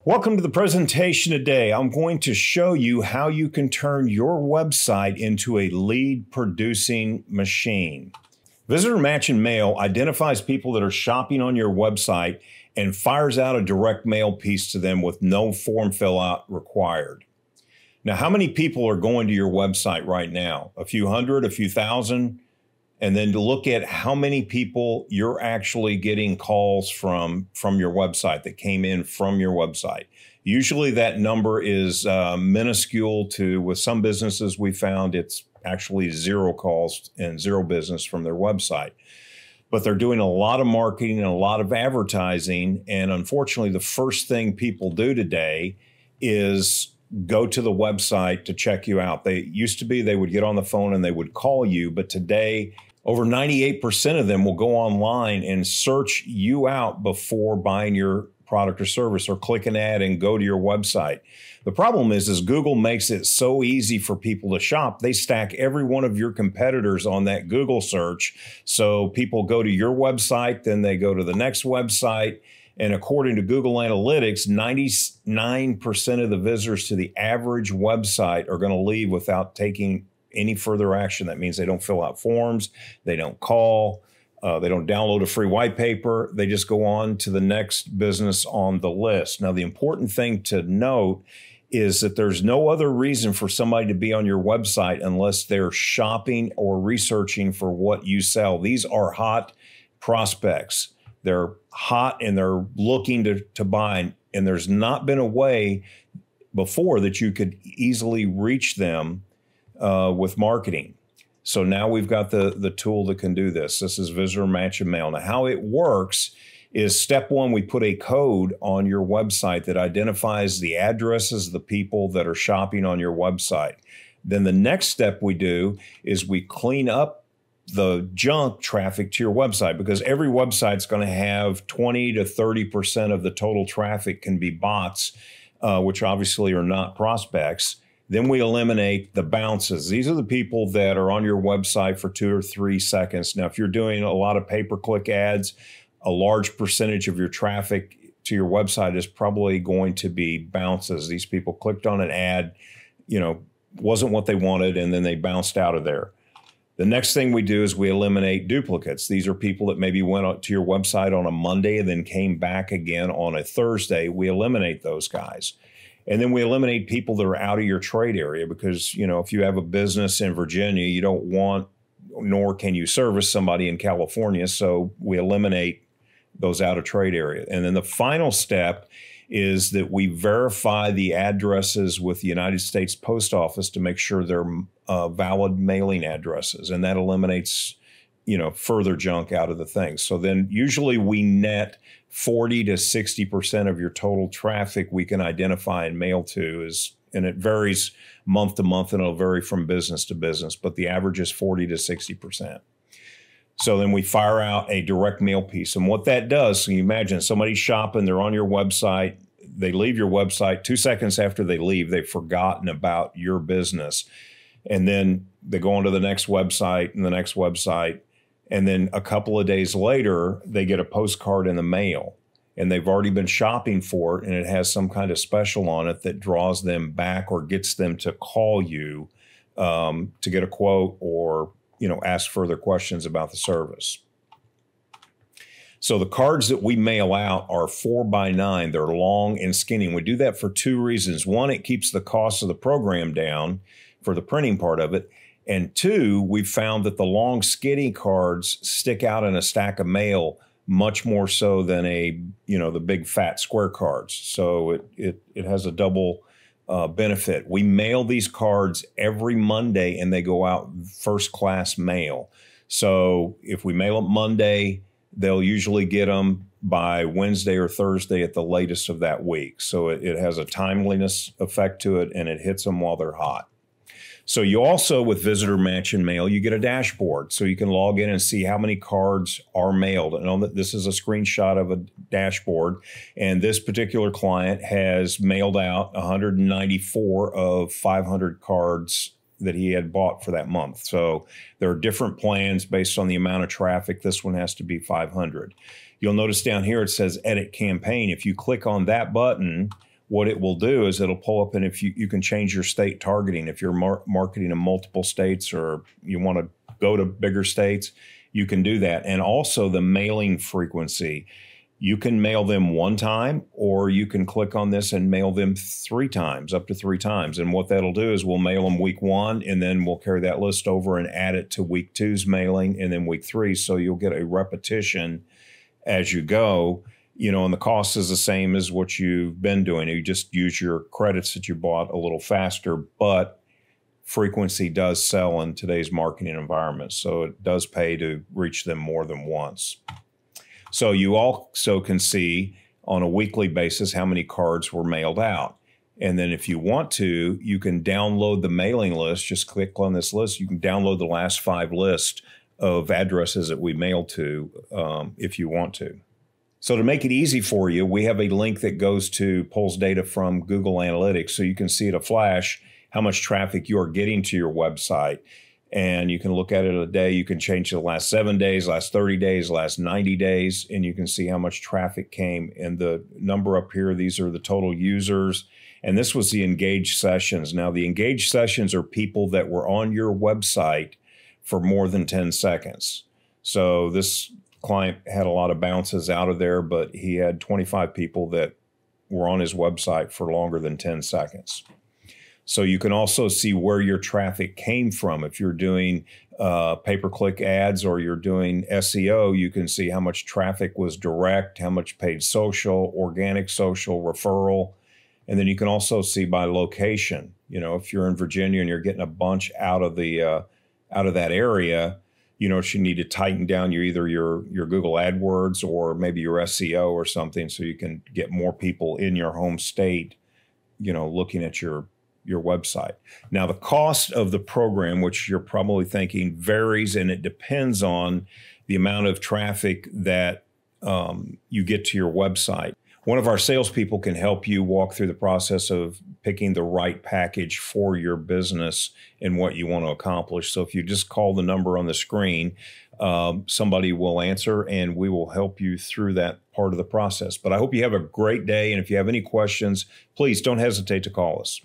Welcome to the presentation today. I'm going to show you how you can turn your website into a lead producing machine. Visitor Matching Mail identifies people that are shopping on your website and fires out a direct mail piece to them with no form fill out required. Now, how many people are going to your website right now? A few hundred, a few thousand? And then to look at how many people you're actually getting calls from your website that came in from your website. Usually that number is minuscule to, with some businesses we found it's actually zero calls and zero business from their website. But they're doing a lot of marketing and a lot of advertising. And unfortunately, the first thing people do today is go to the website to check you out. They used to be they would get on the phone and they would call you, but today over 98% of them will go online and search you out before buying your product or service or click an ad and go to your website. The problem is Google makes it so easy for people to shop. They stack every one of your competitors on that Google search. So people go to your website, then they go to the next website. And according to Google Analytics, 99% of the visitors to the average website are going to leave without taking any further action. That means they don't fill out forms, they don't call, they don't download a free white paper. They just go on to the next business on the list. Now, the important thing to note is that there's no other reason for somebody to be on your website unless they're shopping or researching for what you sell. These are hot prospects. They're hot and they're looking to buy. And there's not been a way before that you could easily reach them with marketing. So now we've got the tool that can do this. This is Visitor Matching Mail. Now, how it works is step one, we put a code on your website that identifies the addresses of the people that are shopping on your website. Then the next step we do is we clean up the junk traffic to your website, because every website's going to have 20 to 30% of the total traffic can be bots, which obviously are not prospects. Then we eliminate the bounces. These are the people that are on your website for 2 or 3 seconds. Now, if you're doing a lot of pay-per-click ads, a large percentage of your traffic to your website is probably going to be bounces. These people clicked on an ad, wasn't what they wanted, and then they bounced out of there. The next thing we do is we eliminate duplicates. These are people that maybe went to your website on a Monday and then came back again on a Thursday. We eliminate those guys. And then we eliminate people that are out of your trade area, because, if you have a business in Virginia, you don't want, nor can you service somebody in California. So we eliminate those out of trade area. And then the final step is that we verify the addresses with the United States Post Office to make sure they're valid mailing addresses. And that eliminates, further junk out of the thing. So then usually we net 40 to 60% of your total traffic we can identify and mail to and it varies month to month, and it'll vary from business to business, but the average is 40 to 60%. So then we fire out a direct mail piece. And what that does, so you imagine somebody's shopping, they're on your website, they leave your website. 2 seconds after they leave, they've forgotten about your business. And then they go on to the next website and the next website. And then a couple of days later, they get a postcard in the mail, and they've already been shopping for it, and it has some kind of special on it that draws them back or gets them to call you to get a quote or, ask further questions about the service. So the cards that we mail out are 4x9. They're long and skinny. And we do that for 2 reasons. One, it keeps the cost of the program down for the printing part of it. And 2, we've found that the long skinny cards stick out in a stack of mail much more so than the big fat square cards. So it has a double benefit. We mail these cards every Monday, and they go out first class mail. So if we mail them Monday, they'll usually get them by Wednesday or Thursday at the latest of that week. So it has a timeliness effect to it, and it hits them while they're hot. So you also, with Visitor Matching Mail, you get a dashboard. So you can log in and see how many cards are mailed. And this is a screenshot of a dashboard. And this particular client has mailed out 194 of 500 cards that he had bought for that month. So there are different plans based on the amount of traffic. This one has to be 500. You'll notice down here it says Edit Campaign. If you click on that button, what it will do is it'll pull up, and if you can change your state targeting. If you're marketing in multiple states or you want to go to bigger states, you can do that. And also the mailing frequency. You can mail them one time, or you can click on this and mail them 3 times, up to 3 times. And what that'll do is we'll mail them week 1, and then we'll carry that list over and add it to week 2's mailing, and then week 3. So you'll get a repetition as you go, and the cost is the same as what you've been doing. You just use your credits that you bought a little faster, but frequency does sell in today's marketing environment. So it does pay to reach them more than once. So you also can see on a weekly basis how many cards were mailed out. And then if you want to, you can download the mailing list. Just click on this list. You can download the last 5 lists of addresses that we mailed to if you want to. So to make it easy for you, we have a link that goes to pulls data from Google Analytics. So you can see at a flash how much traffic you are getting to your website. And you can look at it a day. You can change the last 7 days, last 30 days, last 90 days, and you can see how much traffic came. And the number up here, these are the total users. And this was the engaged sessions. Now, the engaged sessions are people that were on your website for more than 10 seconds. So this client had a lot of bounces out of there, but he had 25 people that were on his website for longer than 10 seconds. So you can also see where your traffic came from. If you're doing pay-per-click ads or you're doing SEO, you can see how much traffic was direct, how much paid social, organic social, referral. And then you can also see by location. If you're in Virginia and you're getting a bunch out of that area, you need to tighten down either your Google AdWords or maybe your SEO or something, so you can get more people in your home state, looking at your website. Now, the cost of the program, which you're probably thinking, varies, and it depends on the amount of traffic that you get to your website. One of our salespeople can help you walk through the process of picking the right package for your business and what you want to accomplish. So if you just call the number on the screen, somebody will answer and we will help you through that part of the process. But I hope you have a great day. And if you have any questions, please don't hesitate to call us.